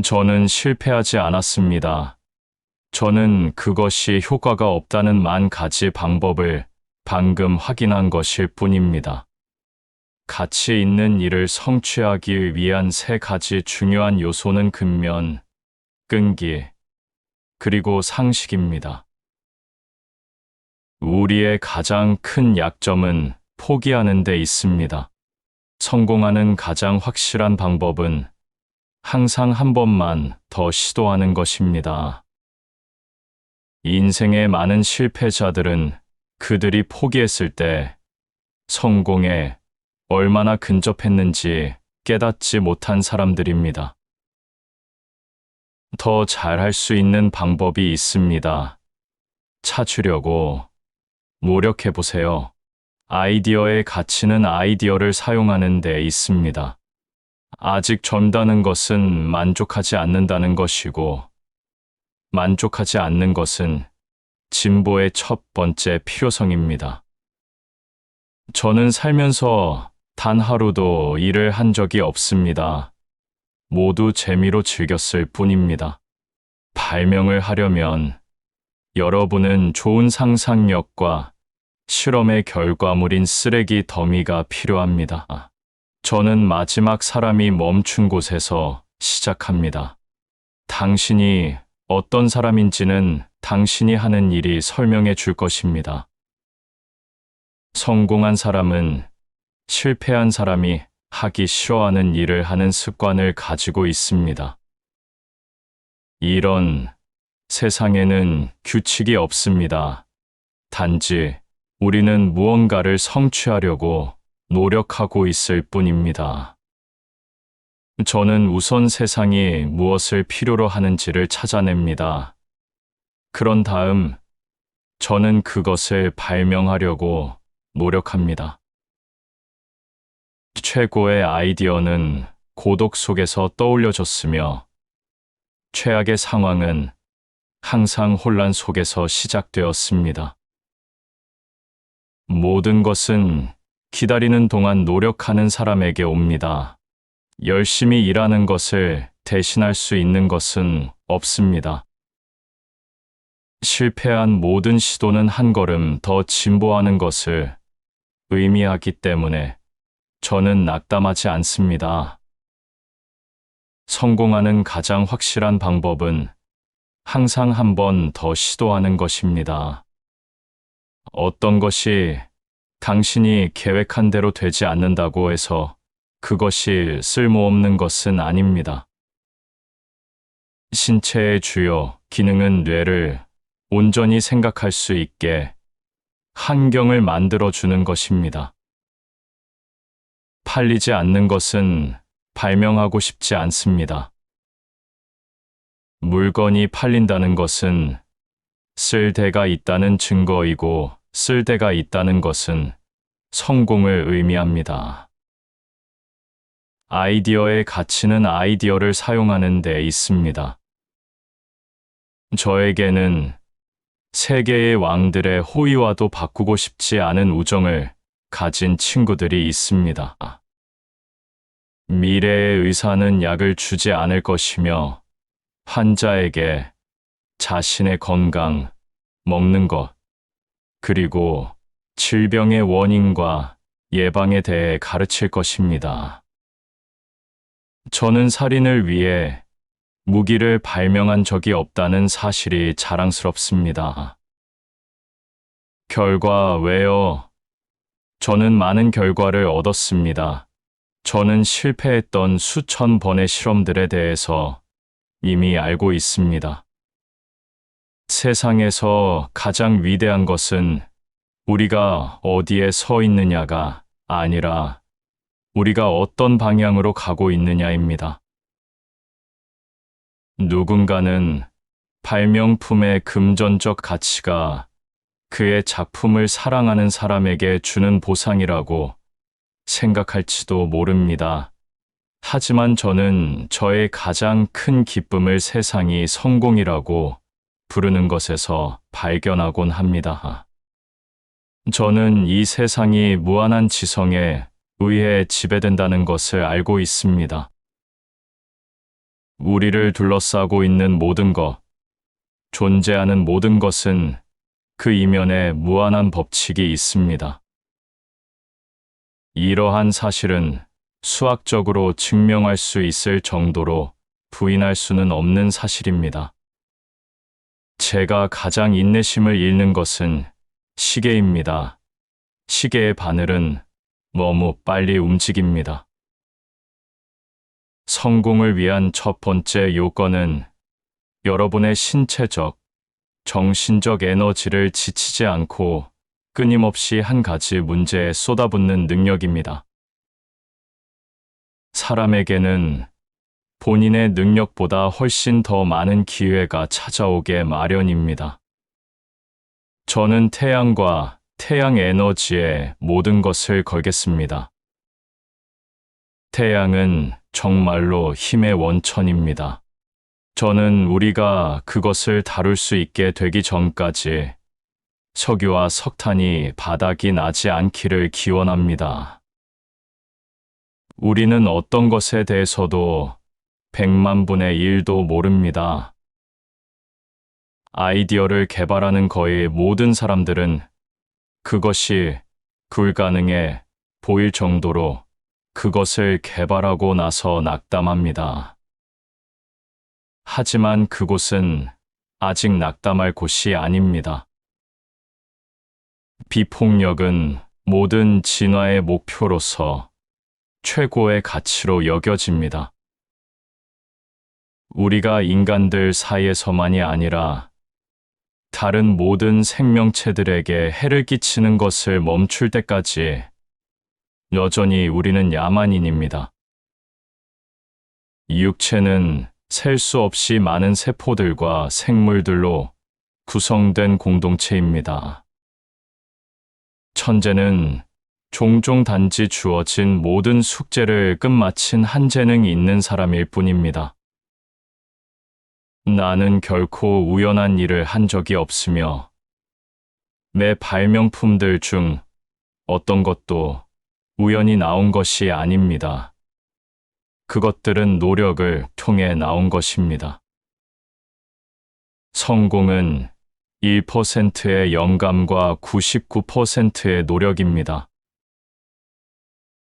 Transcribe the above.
저는 실패하지 않았습니다. 저는 그것이 효과가 없다는 만 가지 방법을 방금 확인한 것일 뿐입니다. 가치 있는 일을 성취하기 위한 세 가지 중요한 요소는 근면, 끈기, 그리고 상식입니다. 우리의 가장 큰 약점은 포기하는 데 있습니다. 성공하는 가장 확실한 방법은 항상 한 번만 더 시도하는 것입니다. 인생의 많은 실패자들은 그들이 포기했을 때 성공에 얼마나 근접했는지 깨닫지 못한 사람들입니다. 더 잘할 수 있는 방법이 있습니다. 찾으려고 노력해 보세요. 아이디어의 가치는 아이디어를 사용하는 데 있습니다. 아직 젊다는 것은 만족하지 않는다는 것이고, 만족하지 않는 것은 진보의 첫 번째 필요성입니다. 저는 살면서 단 하루도 일을 한 적이 없습니다. 모두 재미로 즐겼을 뿐입니다. 발명을 하려면 여러분은 좋은 상상력과 실험의 결과물인 쓰레기 더미가 필요합니다. 저는 마지막 사람이 멈춘 곳에서 시작합니다. 당신이 어떤 사람인지는 당신이 하는 일이 설명해 줄 것입니다. 성공한 사람은 실패한 사람이 하기 싫어하는 일을 하는 습관을 가지고 있습니다. 이런 세상에는 규칙이 없습니다. 단지 우리는 무언가를 성취하려고 노력하고 있을 뿐입니다. 저는 우선 세상이 무엇을 필요로 하는지를 찾아냅니다. 그런 다음 저는 그것을 발명하려고 노력합니다. 최고의 아이디어는 고독 속에서 떠올려졌으며 최악의 상황은 항상 혼란 속에서 시작되었습니다. 모든 것은 기다리는 동안 노력하는 사람에게 옵니다. 열심히 일하는 것을 대신할 수 있는 것은 없습니다. 실패한 모든 시도는 한 걸음 더 진보하는 것을 의미하기 때문에 저는 낙담하지 않습니다. 성공하는 가장 확실한 방법은 항상 한 번 더 시도하는 것입니다. 어떤 것이 당신이 계획한 대로 되지 않는다고 해서 그것이 쓸모없는 것은 아닙니다. 신체의 주요 기능은 뇌를 온전히 생각할 수 있게 환경을 만들어주는 것입니다. 팔리지 않는 것은 발명하고 싶지 않습니다. 물건이 팔린다는 것은 쓸 데가 있다는 증거이고 쓸 데가 있다는 것은 성공을 의미합니다. 아이디어의 가치는 아이디어를 사용하는 데 있습니다. 저에게는 세계의 왕들의 호의와도 바꾸고 싶지 않은 우정을 가진 친구들이 있습니다. 미래의 의사는 약을 주지 않을 것이며 환자에게 자신의 건강, 먹는 것, 그리고 질병의 원인과 예방에 대해 가르칠 것입니다. 저는 살인을 위해 무기를 발명한 적이 없다는 사실이 자랑스럽습니다. 결과 왜요? 저는 많은 결과를 얻었습니다. 저는 실패했던 수천 번의 실험들에 대해서 이미 알고 있습니다. 세상에서 가장 위대한 것은 우리가 어디에 서 있느냐가 아니라 우리가 어떤 방향으로 가고 있느냐입니다. 누군가는 발명품의 금전적 가치가 그의 작품을 사랑하는 사람에게 주는 보상이라고 생각할지도 모릅니다. 하지만 저는 저의 가장 큰 기쁨을 세상이 성공이라고 부르는 것에서 발견하곤 합니다. 저는 이 세상이 무한한 지성에 의해 지배된다는 것을 알고 있습니다. 우리를 둘러싸고 있는 모든 것, 존재하는 모든 것은 그 이면에 무한한 법칙이 있습니다. 이러한 사실은 수학적으로 증명할 수 있을 정도로 부인할 수는 없는 사실입니다. 제가 가장 인내심을 잃는 것은 시계입니다. 시계의 바늘은 너무 빨리 움직입니다. 성공을 위한 첫 번째 요건은 여러분의 신체적, 정신적 에너지를 지치지 않고 끊임없이 한 가지 문제에 쏟아붓는 능력입니다. 사람에게는 본인의 능력보다 훨씬 더 많은 기회가 찾아오게 마련입니다. 저는 태양과 태양 에너지에 모든 것을 걸겠습니다. 태양은 정말로 힘의 원천입니다. 저는 우리가 그것을 다룰 수 있게 되기 전까지 석유와 석탄이 바닥이 나지 않기를 기원합니다. 우리는 어떤 것에 대해서도 100만 분의 1도 모릅니다. 아이디어를 개발하는 거의 모든 사람들은 그것이 불가능해 보일 정도로 그것을 개발하고 나서 낙담합니다. 하지만 그곳은 아직 낙담할 곳이 아닙니다. 비폭력은 모든 진화의 목표로서 최고의 가치로 여겨집니다. 우리가 인간들 사이에서만이 아니라 다른 모든 생명체들에게 해를 끼치는 것을 멈출 때까지 여전히 우리는 야만인입니다. 이 육체는 셀 수 없이 많은 세포들과 생물들로 구성된 공동체입니다. 천재는 종종 단지 주어진 모든 숙제를 끝마친 한 재능이 있는 사람일 뿐입니다. 나는 결코 우연한 일을 한 적이 없으며 내 발명품들 중 어떤 것도 우연히 나온 것이 아닙니다. 그것들은 노력을 통해 나온 것입니다. 성공은 1%의 영감과 99%의 노력입니다.